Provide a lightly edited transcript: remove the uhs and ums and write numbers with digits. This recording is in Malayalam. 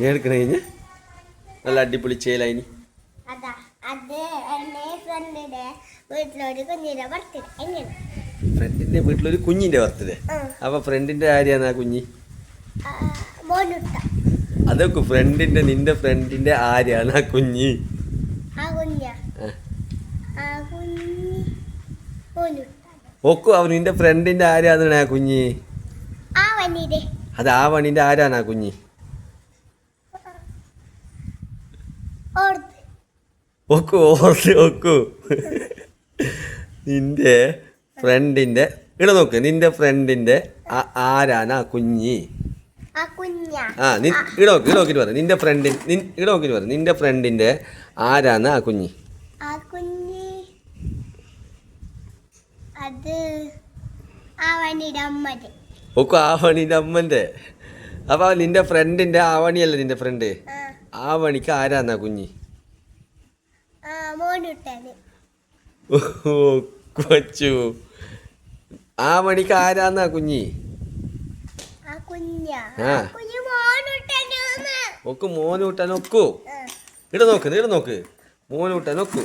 എടുക്കണ കഴിഞ്ഞ് നല്ല അടിപൊളി ചേലായിനി. ഫ്രണ്ടിന്റെ വീട്ടിലൊരു കുഞ്ഞിന്റെ ബർത്ത്ഡേ. അപ്പൊ ഫ്രണ്ടിന്റെ ആരെയാണ് ആ കുഞ്ഞി? അതൊക്കെ ഫ്രണ്ടിന്റെ നിന്റെ ഫ്രണ്ടിന്റെ ആരെയാണ് ആ കുഞ്ഞി? ഒക്കു അവൻ നിന്റെ ഫ്രണ്ടിന്റെ ആരാണ് ആ കുഞ്ഞി? അത് ആ വണിന്റെ ആരാണ് ആ കുഞ്ഞി? ഒക്കു ഓർത്ത് ഒക്കു നിന്റെ ഫ്രണ്ടിന്റെ ഇവിടെ നോക്ക്, നിന്റെ ഫ്രണ്ടിന്റെ ആരാണ് ആ കുഞ്ഞി? ആ ഇവിടെ നോക്കിട്ട് പറ, നിന്റെ ഫ്രണ്ടിൻ ഇവിടെ നോക്കിട്ട് പറ, നിന്റെ ഫ്രണ്ടിന്റെ ആരാണ് ആ കുഞ്ഞി? ഒക്കെ ആവണിന്റെ അമ്മന്റെ. അപ്പൊ നിന്റെ ഫ്രണ്ടിന്റെ ആവണിയല്ലേ നിന്റെ ഫ്രണ്ട്? ആവണിക്ക് ആരാന്നാ കുഞ്ഞി? കൊച്ചു ആവണിക്ക് ആരാന്നാ കുഞ്ഞി? ഒക്ക് മോനൂട്ടാൻ ഒക്കു. ഇവിടെ നോക്ക് മോനൂട്ടാൻ ഒക്കു.